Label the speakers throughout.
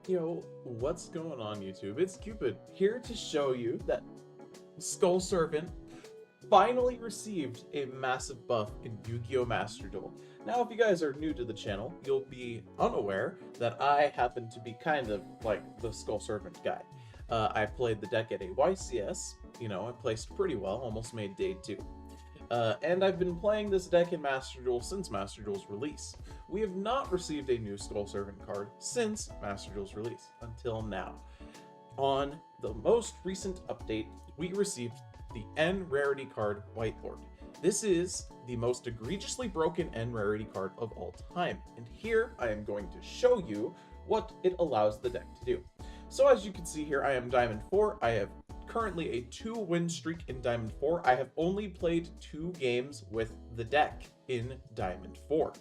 Speaker 1: Yo, what's going on YouTube? It's Cupid, here to show you that Skull Servant finally received a massive buff in Yu-Gi-Oh! Master Duel. Now, if you guys are new to the channel, you'll be unaware that I happen to be kind of like the Skull Servant guy. I played the deck at a YCS, I placed pretty well, almost made day 2. And I've been playing this deck in Master Duel since Master Duel's release. We have not received a new Skull Servant card since Master Duel's release, until now. On the most recent update, we received the N rarity card, Wightlord. This is the most egregiously broken N rarity card of all time, and here I am going to show you what it allows the deck to do. So as you can see here, I am Diamond 4, I have currently a 2-win streak in Diamond 4. I have only played 2 games with the deck in Diamond 4.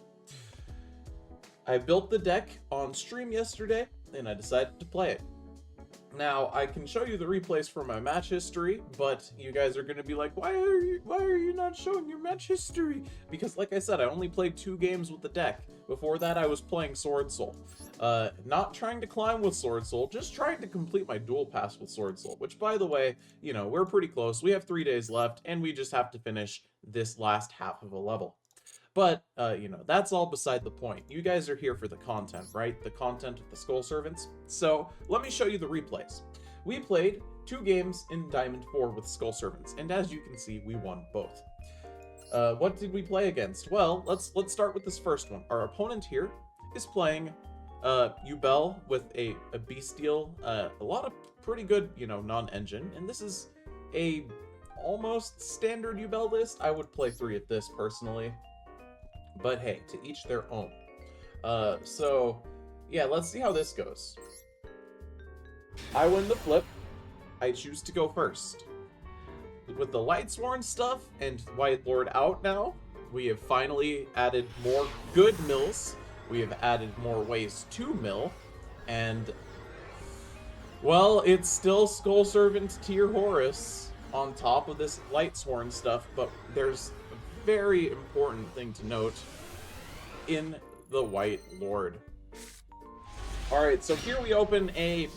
Speaker 1: I built the deck on stream yesterday, and I decided to play it. Now, I can show you the replays from my match history, but you guys are going to be like, why are you not showing your match history? Because like I said, I only played 2 games with the deck. Before that, I was playing Sword Soul. Not trying to climb with Sword Soul, just trying to complete my dual pass with Sword Soul, which, by the way, we're pretty close. We have 3 days left, and we just have to finish this last half of a level. But, that's all beside the point. You guys are here for the content, right? The content of the Skull Servants. So, let me show you the replays. We played 2 games in Diamond 4 with Skull Servants, and as you can see, we won both. What did we play against? Well, let's start with this first one. Our opponent here is playing Ubel with a Bestial, a lot of pretty good, non-engine, and this is a almost standard Ubel list. I would play 3 at this, personally. But hey, to each their own. So, yeah, let's see how this goes. I win the flip. I choose to go first. With the Lightsworn stuff and Wightlord out now, we have finally added more good mills. We have added more ways to mill. And, well, it's still Skull Servant tier Horus on top of this Lightsworn stuff, but there's very important thing to note in the Wightlord. Alright, so here we open a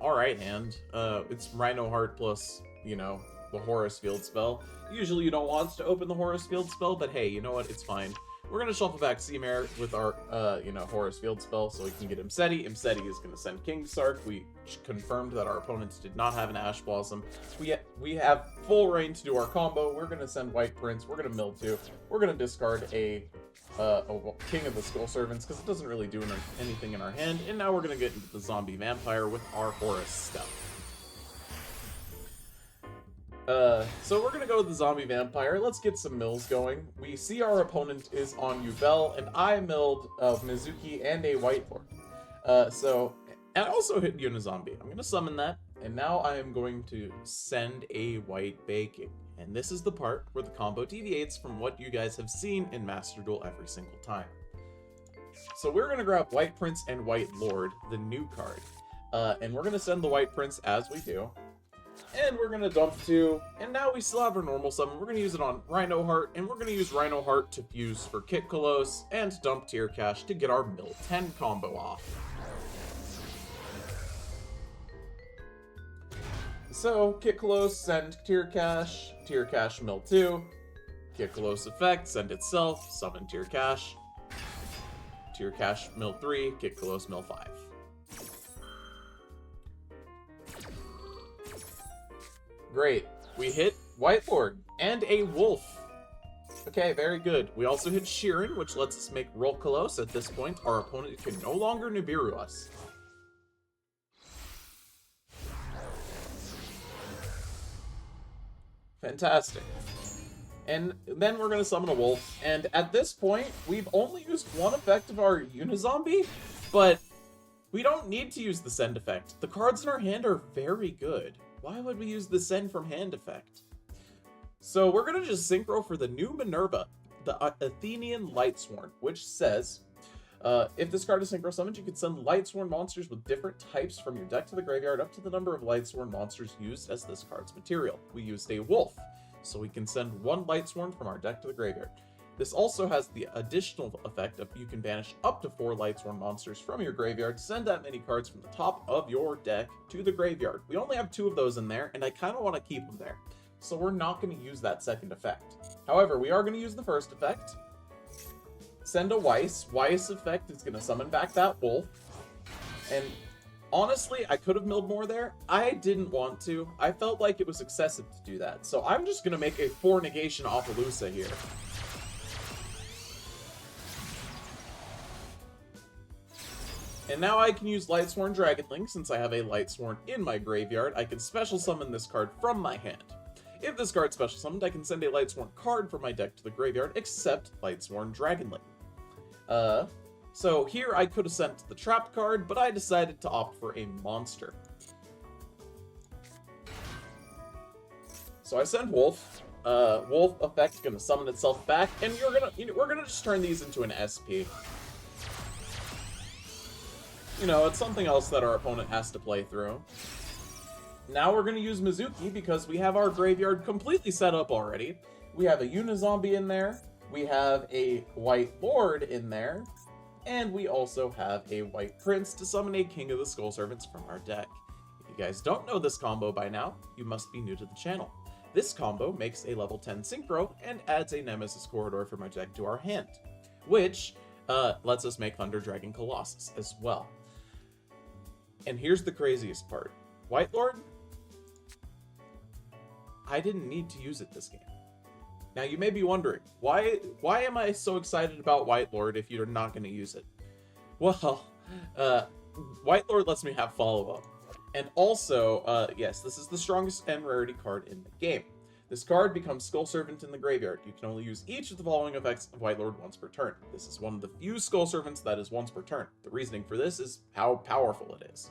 Speaker 1: alright hand. It's Rhino Heart plus, the Horus Field spell. Usually you don't want to open the Horus Field spell, but hey, you know what? It's fine. We're going to shuffle back Seamare with our, Horus Field spell so we can get Imseti. Imseti is going to send King Sark. We confirmed that our opponents did not have an Ash Blossom. We have full reign to do our combo. We're going to send White Prince. We're going to mill 2. We're going to discard a King of the Skull Servants because it doesn't really do anything in our hand. And now we're going to get into the Zombie Vampire with our Horus stuff. So we're gonna go with the Zombie Vampire. Let's get some mills going. We see our opponent is on Ubel, and I milled Mizuki and a Wightlord. And I also hit Unizombie. I'm gonna summon that, and now I am going to send a White Baking. And this is the part where the combo deviates from what you guys have seen in Master Duel every single time. So we're gonna grab White Prince and Wightlord, the new card. And we're gonna send the White Prince as we do. And we're going to dump 2, and now we still have our normal summon. We're going to use it on Rhino Heart, and we're going to use Rhino Heart to fuse for Kit Kolos, and dump Tier Cash to get our Mill 10 combo off. So, Kit Kolos, send Tier Cash Mill 2, Kit Kolos effect, send itself, summon Tier Cash Mill 3, Kit Kolos Mill 5. Great. We hit Wightlord and a Wolf. Okay, very good. We also hit Sheeran, which lets us make Roll Kolos. At this point, our opponent can no longer Nibiru us. Fantastic. And then we're going to summon a Wolf. And at this point, we've only used one effect of our Unizombie, but we don't need to use the Send effect. The cards in our hand are very good. Why would we use the Send from Hand effect? So we're going to just synchro for the new Minerva, the Athenian Lightsworn, which says, if this card is synchro summoned, you can send Lightsworn monsters with different types from your deck to the graveyard up to the number of Lightsworn monsters used as this card's material. We used a Wolf, so we can send 1 Lightsworn from our deck to the graveyard. This also has the additional effect of you can banish up to 4 Lightsworn monsters from your graveyard, send that many cards from the top of your deck to the graveyard. We only have 2 of those in there, and I kind of want to keep them there. So we're not going to use that second effect. However, we are going to use the first effect. Send a Weiss. Weiss effect is going to summon back that wolf. And honestly, I could have milled more there. I didn't want to. I felt like it was excessive to do that. So I'm just going to make a 4 negation Appaloosa here. And now I can use Lightsworn Dragonling. Since I have a Lightsworn in my graveyard, I can special summon this card from my hand. If this card's special summoned, I can send a Lightsworn card from my deck to the graveyard, except Lightsworn Dragonling. So here I could have sent the trapped card, but I decided to opt for a monster. So I send Wolf. Wolf effect gonna summon itself back, and we're gonna just turn these into an SP. You know, it's something else that our opponent has to play through. Now we're going to use Mizuki because we have our graveyard completely set up already. We have a Unizombie in there, we have a Wightlord in there, and we also have a White Prince to summon a King of the Skull Servants from our deck. If you guys don't know this combo by now, you must be new to the channel. This combo makes a level 10 Synchro and adds a Nemesis Corridor from our deck to our hand, which lets us make Thunder Dragon Colossus as well. And here's the craziest part. Wightlord, I didn't need to use it this game. Now you may be wondering, why am I so excited about Wightlord if you're not going to use it? Well, Wightlord lets me have follow-up. And also, yes, this is the strongest end rarity card in the game. This card becomes Skull Servant in the graveyard. You can only use each of the following effects of Wightlord once per turn. This is one of the few Skull Servants that is once per turn. The reasoning for this is how powerful it is.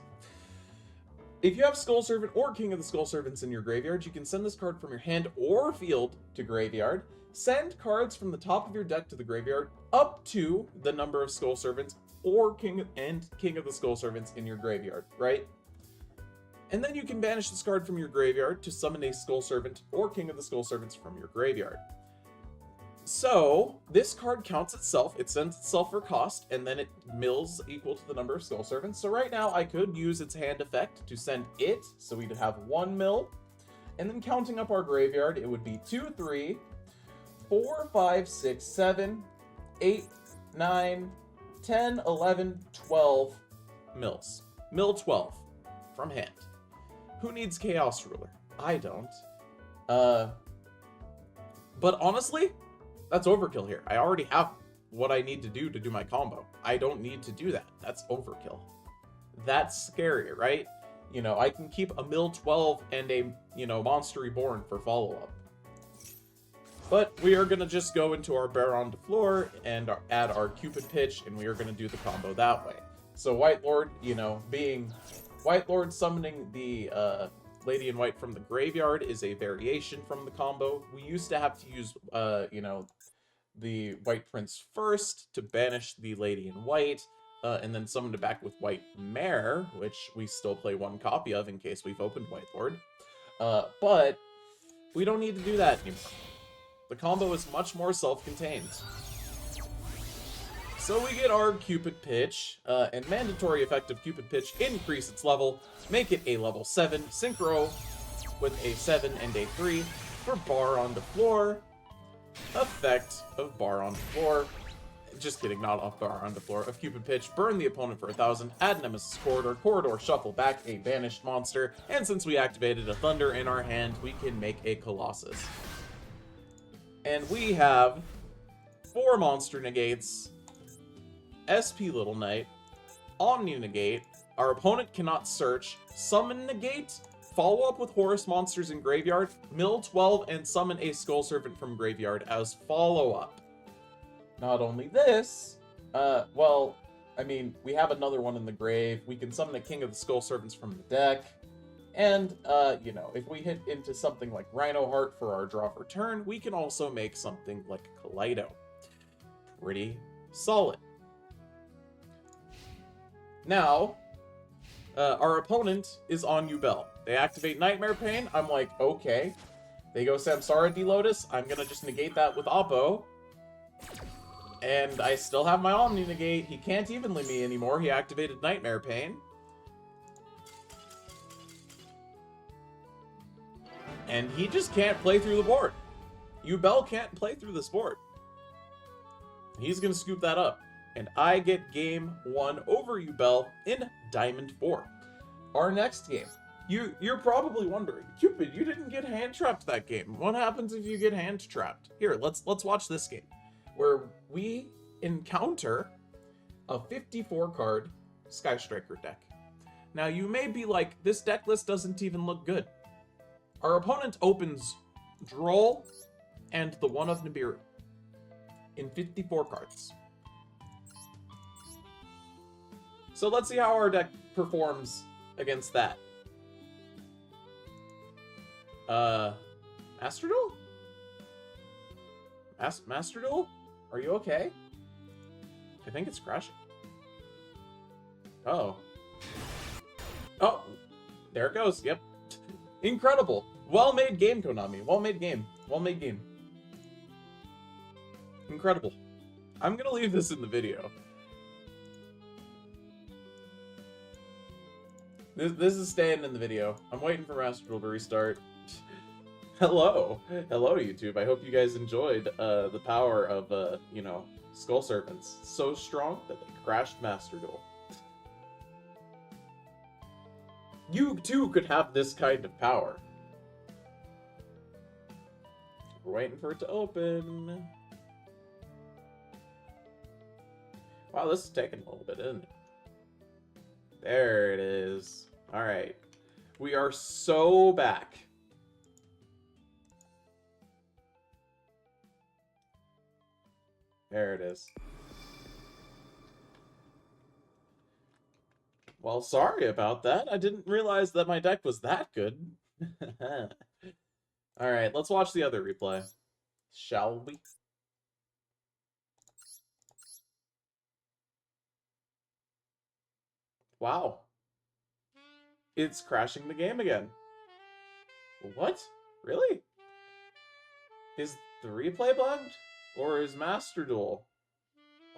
Speaker 1: If you have Skull Servant or King of the Skull Servants in your graveyard, you can send this card from your hand or field to graveyard. Send cards from the top of your deck to the graveyard up to the number of Skull Servants or King of the Skull Servants in your graveyard, right? And then you can banish this card from your graveyard to summon a Skull Servant or King of the Skull Servants from your graveyard. So, this card counts itself, it sends itself for cost, and then it mills equal to the number of Skull Servants. So right now, I could use its hand effect to send it, so we'd have 1 mill. And then counting up our graveyard, it would be 2, 3, 4, 5, 6, 7, 8, 9, 10, 11, 12 mills. Mill 12 from hand. Who needs Chaos Ruler? I don't. But honestly, that's overkill here. I already have what I need to do my combo. I don't need to do that. That's overkill. That's scary, right? You know, I can keep a mill 12 and a, Monster Reborn for follow-up. But we are going to just go into our Baron de Fleur and add our Cupid Pitch, and we are going to do the combo that way. So Wightlord, being Wightlord summoning the Lady in White from the graveyard is a variation from the combo. We used to have to use, the White Prince first to banish the Lady in White, and then summon it back with White Mare, which we still play 1 copy of in case we've opened Wightlord. But we don't need to do that anymore. The combo is much more self-contained. So we get our Cupid Pitch, and mandatory effect of Cupid Pitch, increase its level, make it a level 7, Synchro with a 7 and a 3 for Baron de Fleur. Effect of Baron de Fleur. Just kidding, not off Baron de Fleur. Of Cupid Pitch, burn the opponent for 1,000, add Nemesis Corridor, shuffle back a banished monster, and since we activated a Thunder in our hand, we can make a Colossus. And we have 4 monster negates, SP Little Knight, Omni Negate, our opponent cannot search, summon Negate, follow up with Horus monsters in graveyard, mill 12, and summon a Skull Servant from graveyard as follow-up. Not only this, we have another one in the grave, we can summon a King of the Skull Servants from the deck, and, if we hit into something like Rhino Heart for our draw for turn, we can also make something like Kaleido. Pretty solid. Now, our opponent is on Ubel. They activate Nightmare Pain. I'm like, okay. They go Samsara D-Lotus. I'm going to just negate that with Oppo. And I still have my Omni Negate. He can't evenly me anymore. He activated Nightmare Pain. And he just can't play through the board. Ubel can't play through this board. He's going to scoop that up. And I get game 1 over Ubel in Diamond 4. Our next game. You're probably wondering, Cupid, you didn't get hand trapped that game. What happens if you get hand trapped? Here, let's watch this game, where we encounter a 54 card Sky Striker deck. Now you may be like, this deck list doesn't even look good. Our opponent opens Droll and the One of Nibiru in 54 cards. So let's see how our deck performs against that. Master Duel? Master Duel? Are you okay? I think it's crashing. Oh. Oh, there it goes. Yep. Incredible. Well-made game, Konami. Well-made game. Well-made game. Incredible. I'm gonna leave this in the video. This is staying in the video. I'm waiting for Master Duel to restart. Hello. Hello, YouTube. I hope you guys enjoyed the power of, you know, Skull Serpents. So strong that they crashed Master Duel. You, too, could have this kind of power. We're waiting for it to open. Wow, this is taking a little bit, isn't it? There it is. Alright. We are so back. There it is. Well, sorry about that. I didn't realize that my deck was that good. Alright, let's watch the other replay. Shall we? Wow. It's crashing the game again. What? Really? Is the replay bugged? Or is Master Duel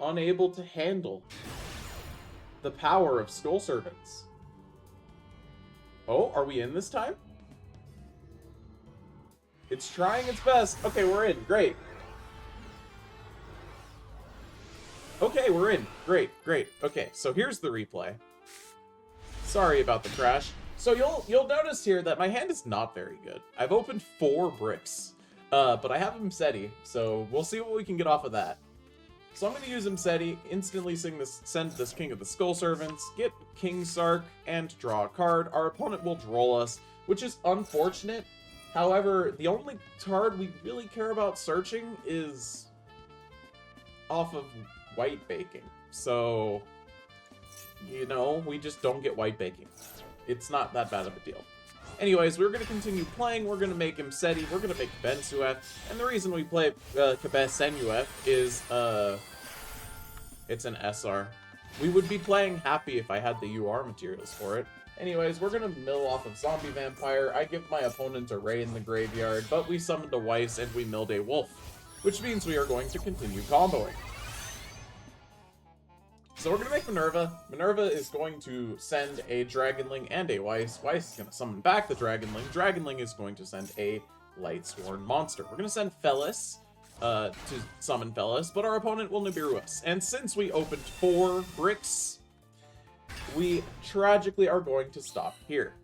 Speaker 1: unable to handle the power of Skull Servants? Oh, are we in this time? It's trying its best. Okay, we're in. Great. Okay, we're in. Great, great. Okay, so here's the replay. Sorry about the crash. So you'll notice here that my hand is not very good. I've opened 4 bricks. But I have Msetti, so we'll see what we can get off of that. So I'm going to use Msetti, instantly send this King of the Skull Servants, get King Sark, and draw a card. Our opponent will droll us, which is unfortunate. However, the only card we really care about searching is off of White Baking. So, you know, we just don't get White Baking. It's not that bad of a deal. Anyways, we're going to continue playing. We're going to make Msetti. We're going to make Bensuef. And the reason we play Senuef is, it's an SR. We would be playing Happy if I had the UR materials for it. Anyways, we're going to mill off of Zombie Vampire. I give my opponent a Ray in the graveyard, but we summoned a Weiss and we milled a Wolf, which means we are going to continue comboing. So we're going to make Minerva. Minerva is going to send a Dragonling and a Weiss. Weiss is going to summon back the Dragonling. Dragonling is going to send a Lightsworn monster. We're going to send Felis to summon Felis, but our opponent will Nibiru us. And since we opened 4 bricks, we tragically are going to stop here.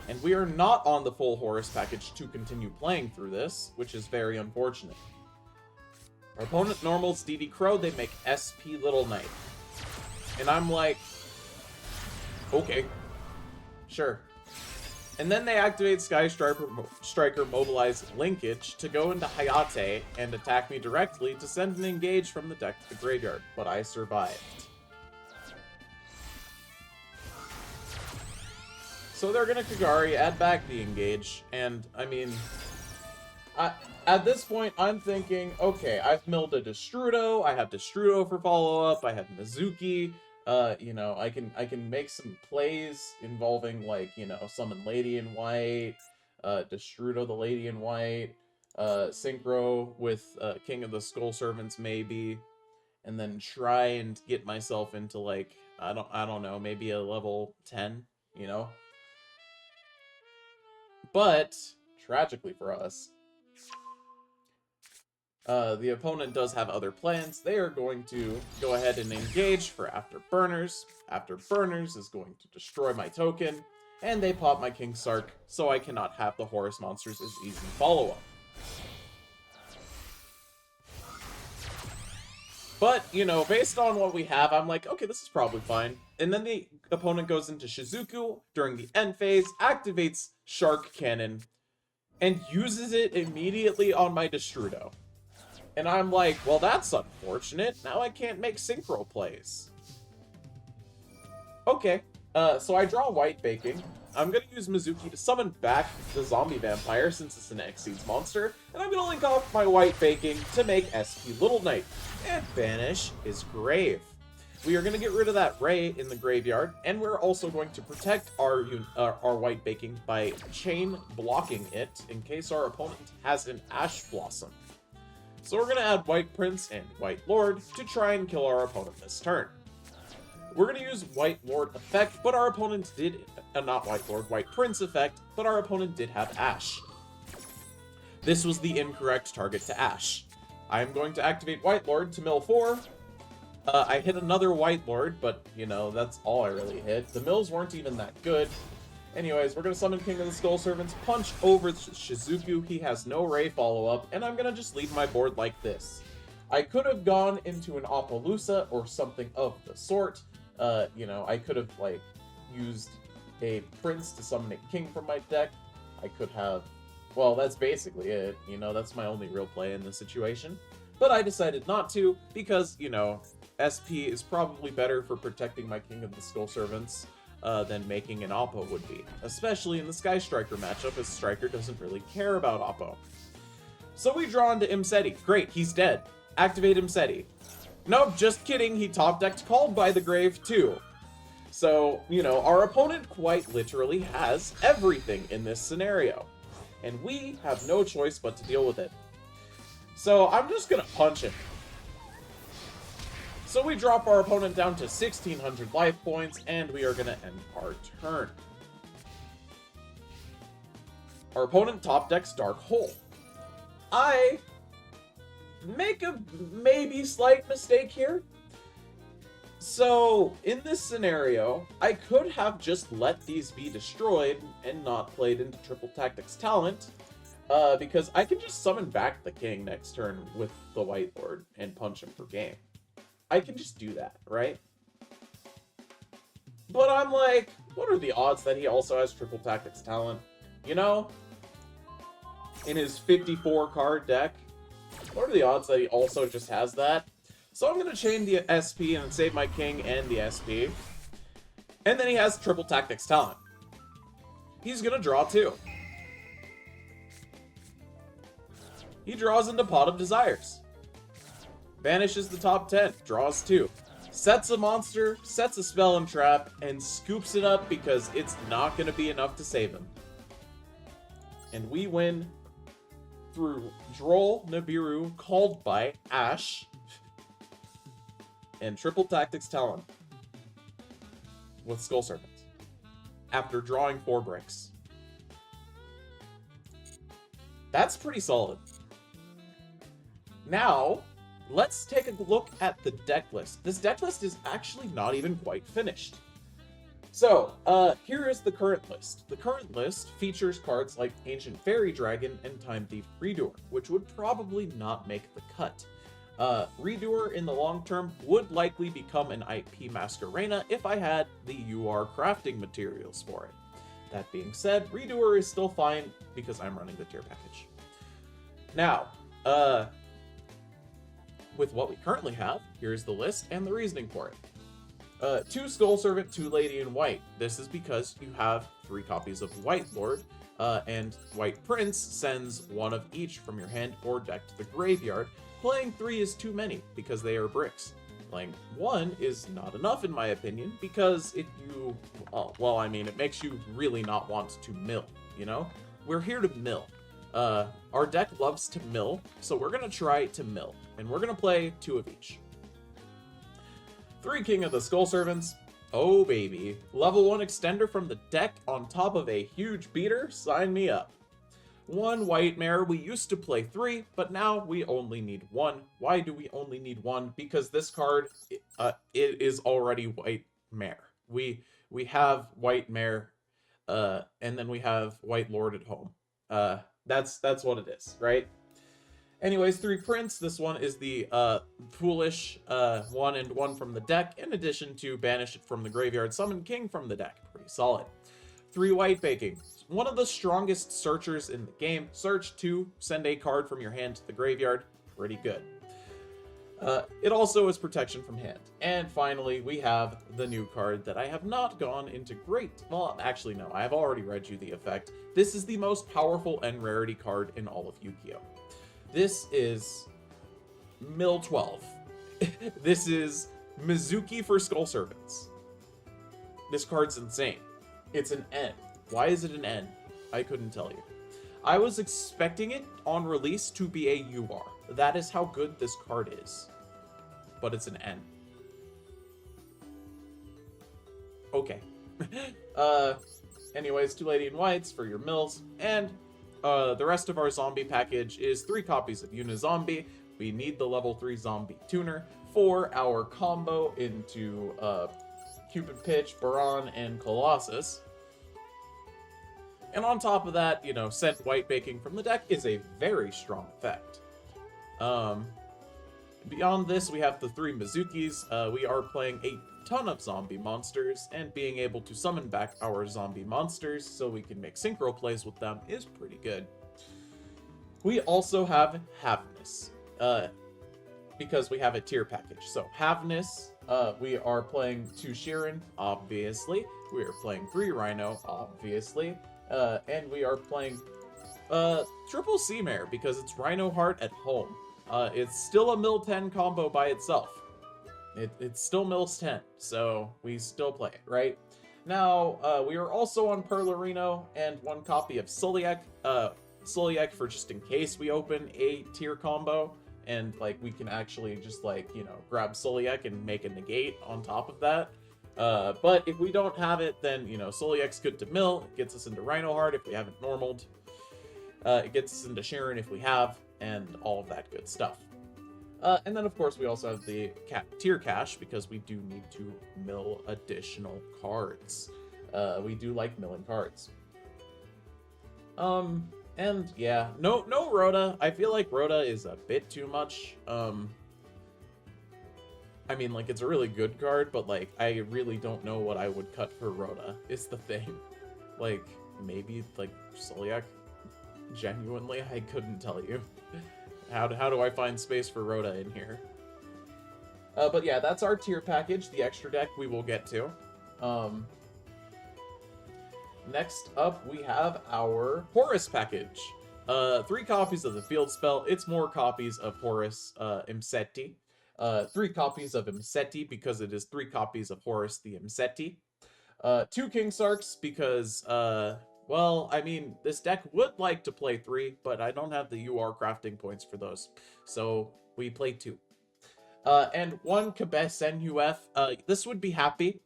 Speaker 1: And we are not on the full Horus package to continue playing through this, which is very unfortunate. Our opponent normals DD Crow, they make SP Little Knight. And I'm like, okay, sure. And then they activate Sky Striker Mobilize Linkage to go into Hayate and attack me directly to send an engage from the deck to the graveyard, but I survived. So they're gonna Kagari, add back the engage, and I mean, at this point, I'm thinking, okay, I've milled a Destrudo, I have Destrudo for follow-up, I have Mizuki, you know, I can make some plays involving, like, you know, summon Lady in White, Destrudo the Lady in White, synchro with King of the Skull Servants maybe, and then try and get myself into like I don't know, maybe a level 10, you know. But tragically for us, the opponent does have other plans. They are going to go ahead and engage for Afterburners. Afterburners is going to destroy my token, and they pop my King Sark, so I cannot have the Horus monsters as easy follow-up. But, you know, based on what we have, I'm like, okay, this is probably fine. And then the opponent goes into Shizuku during the end phase, activates Shark Cannon, and uses it immediately on my Destrudo. And I'm like, well, that's unfortunate. Now I can't make synchro plays. Okay, so I draw White Baking. I'm going to use Mizuki to summon back the Zombie Vampire since it's an Exceeds monster. And I'm going to link off my White Baking to make SP Little Knight and banish his grave. We are going to get rid of that Ray in the graveyard, and we're also going to protect our White Baking by chain blocking it in case our opponent has an Ash Blossom. So we're going to add White Prince and Wightlord to try and kill our opponent this turn. We're going to use Wightlord effect, but our opponent did, not Wightlord, White Prince effect, but our opponent did have Ash. This was the incorrect target to Ash. I am going to activate Wightlord to mill 4. I hit another Wightlord, but, you know, that's all I really hit. The mills weren't even that good. Anyways, we're going to summon King of the Skull Servants, punch over Shizuku. He has no Ray follow-up, and I'm going to just leave my board like this. I could have gone into an Appaloosa or something of the sort. You know, I could have, like, used a Prince to summon a King from my deck. I could have... Well, that's basically it. You know, that's my only real play in this situation. But I decided not to, because, you know, SP is probably better for protecting my King of the Skull Servants than making an Oppo would be. Especially in the Sky Striker matchup, as Striker doesn't really care about Oppo. So we draw into Imseti. Great, he's dead. Activate Imseti. Nope, just kidding, he top-decked Called by the Grave too. So, you know, our opponent quite literally has everything in this scenario. And we have no choice but to deal with it. So I'm just gonna punch him. So we drop our opponent down to 1,600 life points, and we are gonna end our turn. Our opponent top decks Dark Hole. I make a maybe slight mistake here. So, in this scenario, I could have just let these be destroyed and not played into Triple Tactics Talent, because I can just summon back the King next turn with the Wightlord and punch him for game. I can just do that, right? But I'm like, what are the odds that he also has Triple Tactics Talent? You know? In his 54 card deck, what are the odds that he also just has that? So I'm going to chain the SP and save my King and the SP. And then he has Triple Tactics Talent. He's going to draw 2. He draws into Pot of Desires. Banishes the top 10, draws 2. Sets a monster, sets a spell and trap, and scoops it up because it's not going to be enough to save him. And we win through Droll Nibiru, called by Ash, and Triple Tactics Talent with Skull Serpents after drawing 4 bricks. That's pretty solid. Now, let's take a look at the deck list. This deck list is actually not even quite finished. So, here is the current list. The current list features cards like Ancient Fairy Dragon and Time Thief Redoer, which would probably not make the cut. Redoer in the long term would likely become an IP Masquerena if I had the UR crafting materials for it. That being said, Redoer is still fine because I'm running the tier package. Now, with what we currently have, here's the list and the reasoning for it. 2 Skull Servant, 2 Lady in White. This is because you have 3 copies of Wightlord, and White Prince sends 1 of each from your hand or deck to the graveyard. Playing 3 is too many because they are bricks. Playing 1 is not enough in my opinion because it makes you really not want to mill, you know? We're here to mill. Our deck loves to mill, so we're going to try to mill, and we're going to play 2 of each. 3 King of the Skull Servants. Oh, baby. Level 1 extender from the deck on top of a huge beater? Sign me up. 1 White Mare. We used to play 3, but now we only need 1. Why do we only need 1? Because this card, it is already White Mare. We have White Mare, and then we have Wightlord at home. That's what it is, right? Anyways, 3 Prince. This one is the foolish 1 and 1 from the deck, in addition to banish it from the graveyard, summon King from the deck. Pretty solid. 3 White Baking. One of the strongest searchers in the game. Search 2, send a card from your hand to the graveyard. Pretty good. It also is protection from hand. And finally, we have the new card that I have not gone into great... Well, actually, no. I have already read you the effect. This is the most powerful and rarity card in all of Yu-Gi-Oh! This is Mill 12. This is Mizuki for Skull Servants. This card's insane. It's an N. Why is it an N? I couldn't tell you. I was expecting it on release to be a UR. That is how good this card is. But it's an N. Okay. Anyways, 2 Lady in Whites for your mills. And the rest of our zombie package is 3 copies of Unizombie. We need the level 3 zombie tuner for our combo into Cupid Pitch, Baron, and Colossus. And on top of that, you know, send White Baking from the deck is a very strong effect. Beyond this, we have the 3 Mizukis. We are playing a ton of zombie monsters, and being able to summon back our zombie monsters so we can make synchro plays with them is pretty good. We also have Havness, because we have a tier package. So Havness, we are playing 2 Sheeran, obviously. We are playing 3 Rhino, obviously. And we are playing triple Sea Mare because it's Rhino Heart at home. It's still a Mill 10 combo by itself. It still mills 10, so we still play it, right? Now, we are also on Perlerino and 1 copy of Suliek. Suliek for just in case we open a tier combo, and, like, we can actually just, like, you know, grab Suliek and make a negate on top of that. But if we don't have it, then, you know, Suliek's good to mill. It gets us into Rhino Heart if we haven't normaled. It gets us into Sharon if we have, and all of that good stuff. And then, of course, we also have the tier cache, because we do need to mill additional cards. We do like milling cards. And, yeah, no Rhoda. I feel like Rhoda is a bit too much. I mean, like, it's a really good card, but, like, I really don't know what I would cut for Rhoda, is the thing. Like, maybe, like, Suliek? Genuinely, I couldn't tell you. How do I find space for Rhoda in here? But yeah, that's our tier package. The extra deck we will get to. Next up, we have our Horus package. 3 copies of the field spell. It's more copies of Horus Imseti. 3 copies of Imseti because it is 3 copies of Horus the Imseti. 2 King Sarks because, well, I mean, this deck would like to play 3, but I don't have the UR crafting points for those. So we play 2. And 1 Kabes NUF. This would be happy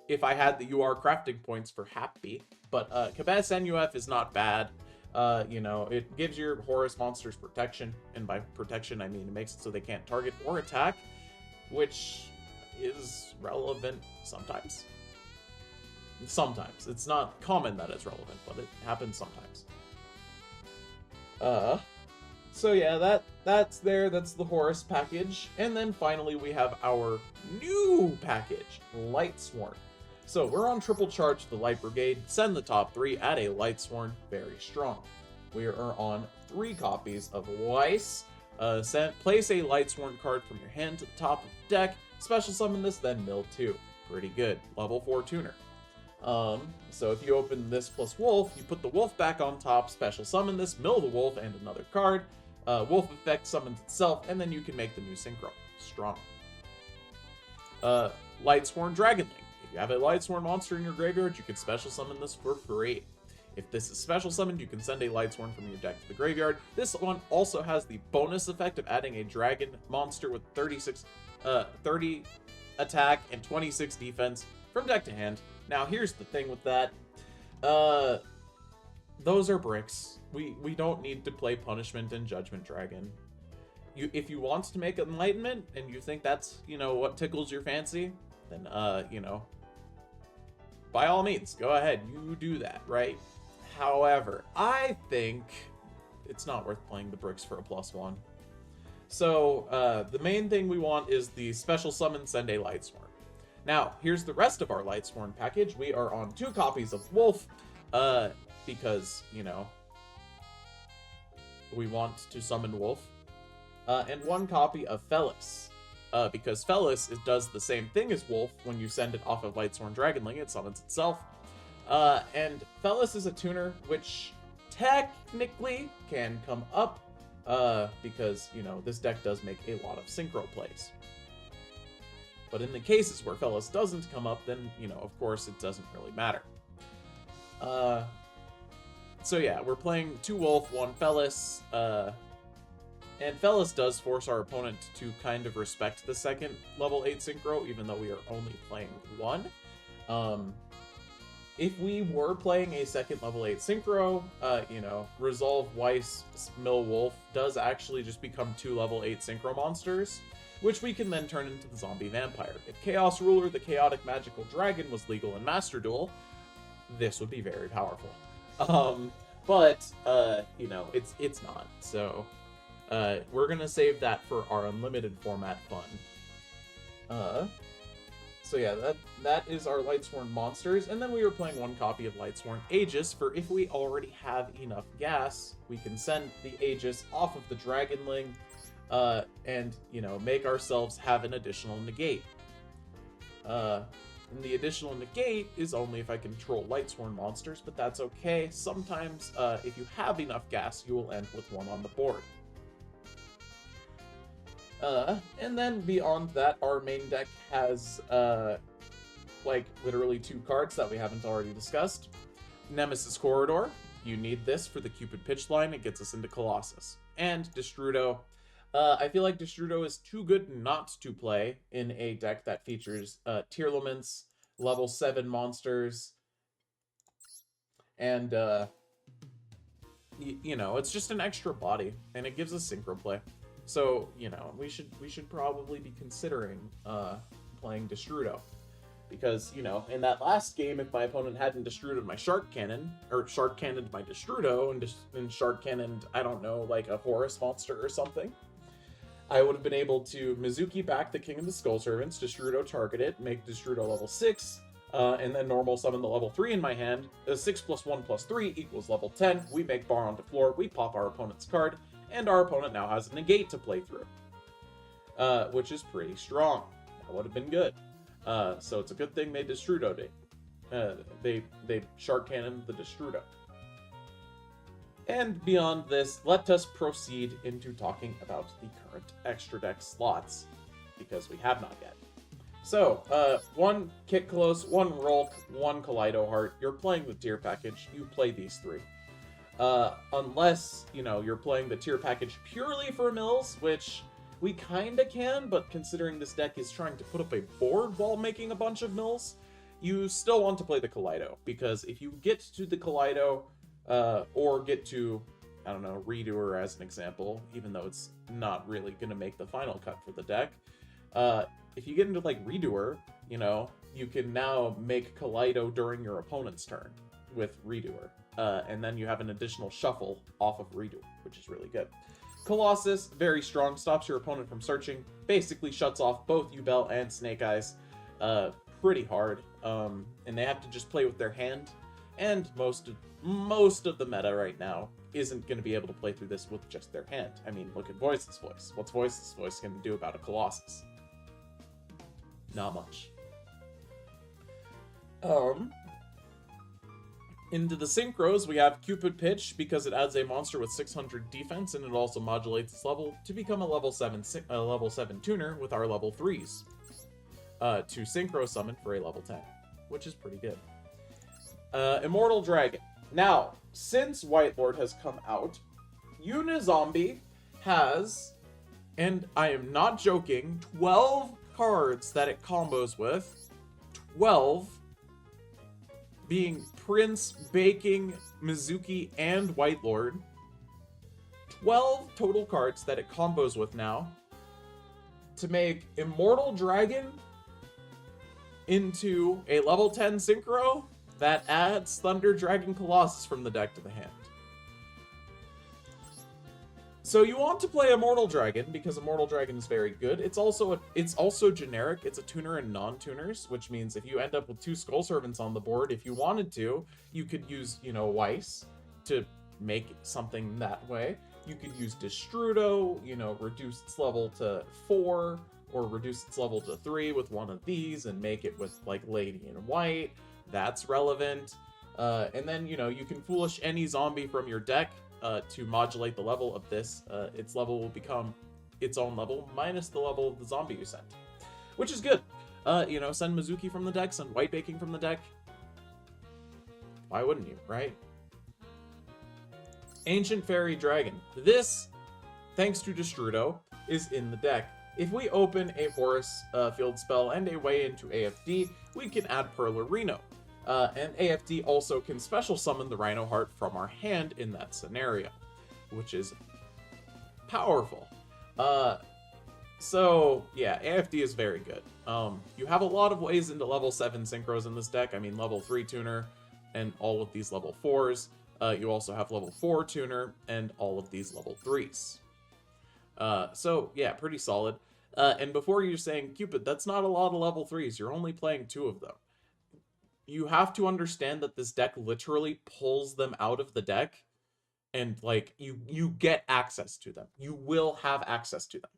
Speaker 1: if I had the UR crafting points for happy. But Kabes NUF is not bad. You know, it gives your Horus monsters protection, and by protection I mean it makes it so they can't target or attack, which is relevant sometimes. Sometimes. It's not common that it's relevant, but it happens sometimes. So yeah, that's there. That's the Horus package. And then finally we have our new package, Lightsworn. So we're on triple charge the Light Brigade, send the top 3, add a Lightsworn, very strong. We are on 3 copies of Weiss. Place a Lightsworn card from your hand to the top of the deck, special summon this, then mill 2. Pretty good. Level 4 tuner. So if you open this plus Wolf, you put the Wolf back on top, special summon this, mill the Wolf, and another card. Wolf effect summons itself, and then you can make the new synchro. Strong. Lightsworn Dragonling. If you have a Lightsworn monster in your graveyard, you can special summon this for free. If this is special summoned, you can send a Lightsworn from your deck to the graveyard. This one also has the bonus effect of adding a dragon monster with 30 attack and 26 defense from deck to hand. Now, here's the thing with that. Those are bricks. We don't need to play Punishment and Judgment Dragon. If you want to make Enlightenment, and you think that's, you know, what tickles your fancy, then, you know, by all means, go ahead. You do that, right? However, I think it's not worth playing the bricks for a +1. So, the main thing we want is the special summon send a Lightsworn. Now, here's the rest of our Lightsworn package. We are on 2 copies of Wolf, because, you know, we want to summon Wolf. And 1 copy of Felis, because Felis does the same thing as Wolf. When you send it off of Lightsworn Dragonling, it summons itself. And Felis is a tuner, which technically can come up, because, you know, this deck does make a lot of synchro plays. But in the cases where Felis doesn't come up, then, you know, of course, it doesn't really matter. So yeah, we're playing 2 Wolf, 1 Felis, and Felis does force our opponent to kind of respect the second level 8 synchro, even though we are only playing 1. If we were playing a second level 8 synchro, you know, Resolve, Weiss, Mill, Wolf does actually just become 2 level 8 synchro monsters, which we can then turn into the zombie vampire. If Chaos Ruler, the chaotic magical dragon, was legal in Master Duel, this would be very powerful. But you know, it's not. So we're gonna save that for our unlimited format fun. So yeah, that is our Lightsworn monsters, and then we were playing 1 copy of Lightsworn Aegis for if we already have enough gas, we can send the Aegis off of the Dragonling, and, you know, make ourselves have an additional negate. And the additional negate is only if I control Lightsworn monsters, but that's okay. Sometimes, if you have enough gas, you will end with 1 on the board. And then beyond that, our main deck has, like, literally 2 cards that we haven't already discussed. Nemesis Corridor. You need this for the Cupid pitch line. It gets us into Colossus. And Destrudo. I feel like Destrudo is too good not to play in a deck that features Tearlaments, level 7 monsters, and, you know, it's just an extra body, and it gives us synchro play. So, you know, we should probably be considering playing Destrudo. Because, you know, in that last game, if my opponent hadn't Destruded my Shark Cannon, or Shark Cannoned my Destrudo, and Shark Cannoned, I don't know, like a Horus monster or something, I would have been able to Mizuki back the King of the Skull Servants, Destrudo target it, make Destrudo level 6, and then normal summon the level 3 in my hand. 6 + 1 + 3 equals level 10. We make Bar onto floor, we pop our opponent's card, and our opponent now has a negate to play through. Which is pretty strong. That would have been good. So it's a good thing they Destrudo'd it. They Shark Cannoned the Destrudo. And beyond this, let us proceed into talking about the current extra deck slots, because we have not yet. So, 1 Kit Close, 1 Rolk, 1 Kaleido Heart. You're playing the tier package, you play these 3. Unless, you know, you're playing the tier package purely for mills, which we kinda can, but considering this deck is trying to put up a board while making a bunch of mills, you still want to play the Kaleido, because if you get to the Kaleido, or get to, I don't know, Redoer as an example, even though it's not really going to make the final cut for the deck. If you get into, like, Redoer, you know, you can now make Kaleido during your opponent's turn with Redoer. And then you have an additional shuffle off of Redoer, which is really good. Colossus, very strong, stops your opponent from searching, basically shuts off both Ubel and Snake Eyes pretty hard. And they have to just play with their hand. And most of the meta right now isn't going to be able to play through this with just their hand. I mean, look at Voiceless Voice. What's Voiceless Voice going to do about a Colossus? Not much. Into the synchros, we have Cupid Pitch, because it adds a monster with 600 defense, and it also modulates its level to become a level 7 tuner with our level 3s. To synchro summon for a level 10, which is pretty good. Immortal Dragon. Now, since Wightlord has come out, Unizombie has, and I am not joking, 12 cards that it combos with. 12 being Prince, Baking, Mizuki, and Wightlord. 12 total cards that it combos with now to make Immortal Dragon into a level 10 Synchro that adds Thunder Dragon Colossus from the deck to the hand. So you want to play Immortal Dragon because Immortal Dragon is very good. It's also generic. It's a tuner and non-tuners, which means if you end up with 2 Skull Servants on the board, if you wanted to, you could use, Weiss to make something that way. You could use Destrudo, reduce its level to 4, or reduce its level to 3 with one of these and make it with, like, Lady in White. That's relevant. And then, you can Foolish any zombie from your deck to modulate the level of this. Its level will become its own level minus the level of the zombie you sent, which is good. Send Mizuki from the deck, send White Baking from the deck. Why wouldn't you, right? Ancient Fairy Dragon. This, thanks to Destrudo, is in the deck. If we open a Horus field spell and a way into AFD, we can add Perlerino. And AFD also can special summon the Rhino Heart from our hand in that scenario, which is powerful. So yeah, AFD is very good. You have a lot of ways into level 7 synchros in this deck. I mean, level 3 tuner and all of these level 4s. You also have level 4 tuner and all of these level 3s. So yeah, pretty solid. And before you're saying, Cupid, that's not a lot of level 3s. You're only playing 2 of them. You have to understand that this deck literally pulls them out of the deck, and like you get access to them. You will have access to them.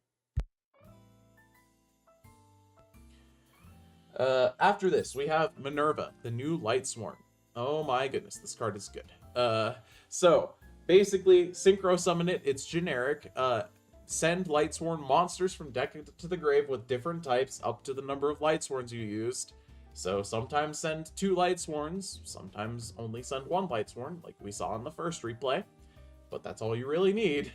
Speaker 1: After this, we have Minerva, the new Lightsworn. Oh my goodness, this card is good. So basically, synchro summon it. It's generic. Send Lightsworn monsters from deck to the grave with different types up to the number of Lightsworns you used. So sometimes send 2 Lightsworns, sometimes only send 1 Lightsworn, like we saw in the first replay, but that's all you really need.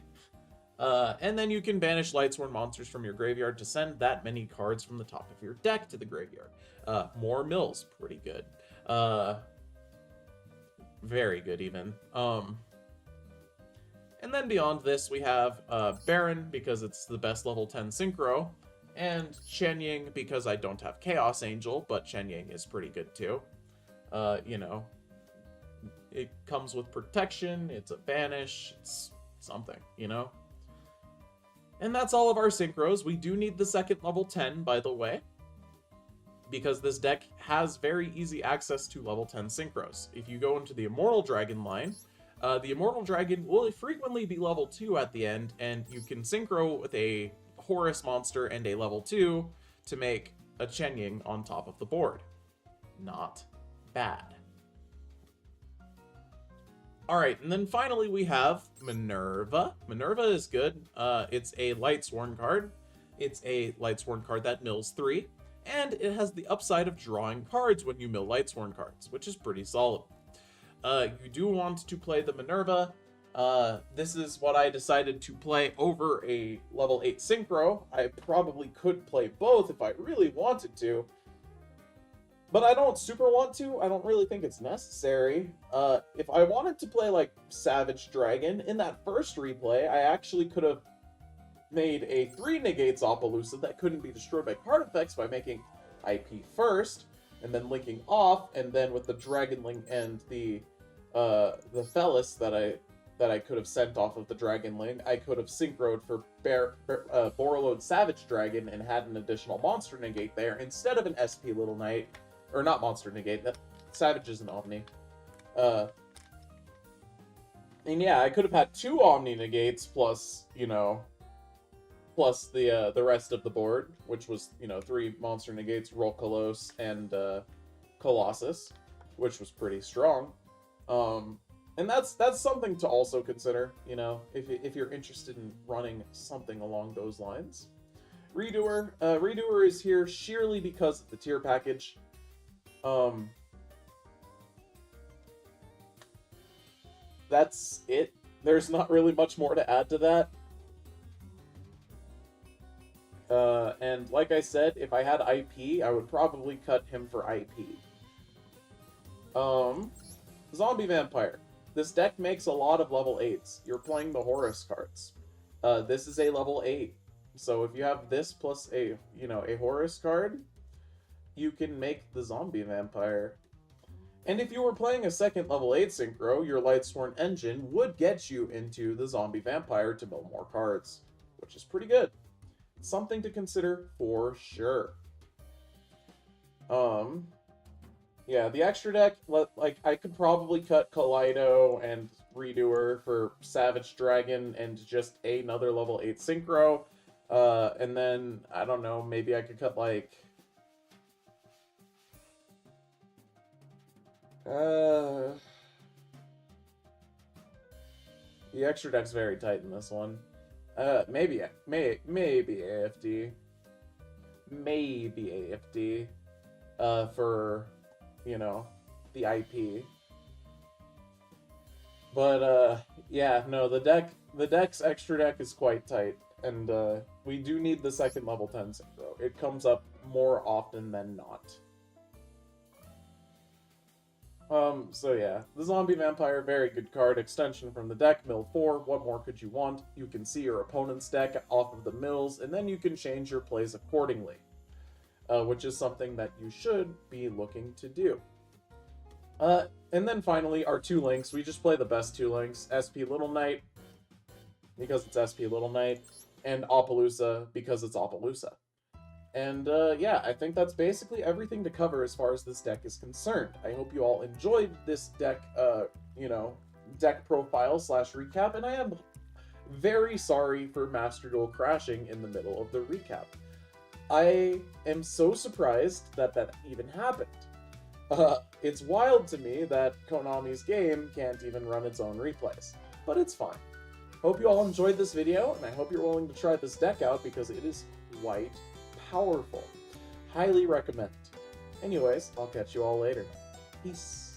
Speaker 1: And then you can banish Lightsworn monsters from your graveyard to send that many cards from the top of your deck to the graveyard. More mills, pretty good. Very good even. And then beyond this, we have Baron, because it's the best level 10 synchro, and Shenying, because I don't have Chaos Angel, but Shenying is pretty good too. It comes with protection, it's a banish, it's something, And that's all of our synchros. We do need the second level 10, by the way, because this deck has very easy access to level 10 synchros. If you go into the Immortal Dragon line, the Immortal Dragon will frequently be level 2 at the end, and you can synchro with a Horus monster and a level 2 to make a Shenying on top of the board. Not bad. Alright, and then finally we have Minerva. Minerva is good. It's a Lightsworn card. It's a Lightsworn card that mills 3, and it has the upside of drawing cards when you mill Lightsworn cards, which is pretty solid. You do want to play the Minerva. This is what I decided to play over a level 8 synchro. I probably could play both if I really wanted to, but I don't super want to. I don't really think it's necessary. If I wanted to play like Savage Dragon, in that first replay, I actually could have made a 3 negates Appaloosa that couldn't be destroyed by card effects by making IP first, and then linking off, and then with the Dragon Link and the Felis that I could have sent off of the Dragon Link, I could have synchroed for Borreload Savage Dragon and had an additional monster negate there instead of an SP Little Knight, or not monster negate. That Savage is an Omni. And yeah, I could have had 2 Omni negates plus plus the rest of the board, which was 3 monster negates, Roll Colossus, and Colossus, which was pretty strong. And that's something to also consider, if you're interested in running something along those lines. Redoer. Redoer is here sheerly because of the tier package. that's it. There's not really much more to add to that. And like I said, if I had IP, I would probably cut him for IP. Zombie Vampire. This deck makes a lot of level 8s. You're playing the Horus cards. This is a level 8. So if you have this plus a Horus card, you can make the Zombie Vampire. And if you were playing a second level 8 synchro, your Lightsworn engine would get you into the Zombie Vampire to mill more cards, which is pretty good. Something to consider for sure. Yeah, the extra deck, like, I could probably cut Kaleido and Redoer for Savage Dragon and just another level 8 synchro. And then, I don't know, maybe I could cut, like... The extra deck's very tight in this one. Maybe AFD. Maybe AFD. For, the IP. But, yeah, no, the deck's extra deck is quite tight. And, we do need the second level 10 synchro. It comes up more often than not. So yeah, the Zombie Vampire, very good card. Extension from the deck, mill 4. What more could you want? You can see your opponent's deck off of the mills, and then you can change your plays accordingly. Which is something that you should be looking to do. And then finally, our 2 links. We just play the best 2 links. SP Little Knight, because it's SP Little Knight, and Apollousa, because it's Apollousa. And, yeah, I think that's basically everything to cover as far as this deck is concerned. I hope you all enjoyed this deck, deck profile / recap, and I am very sorry for Master Duel crashing in the middle of the recap. I am so surprised that that even happened. It's wild to me that Konami's game can't even run its own replays, but it's fine. Hope you all enjoyed this video, and I hope you're willing to try this deck out because it is quite powerful. Highly recommend. Anyways, I'll catch you all later. Peace.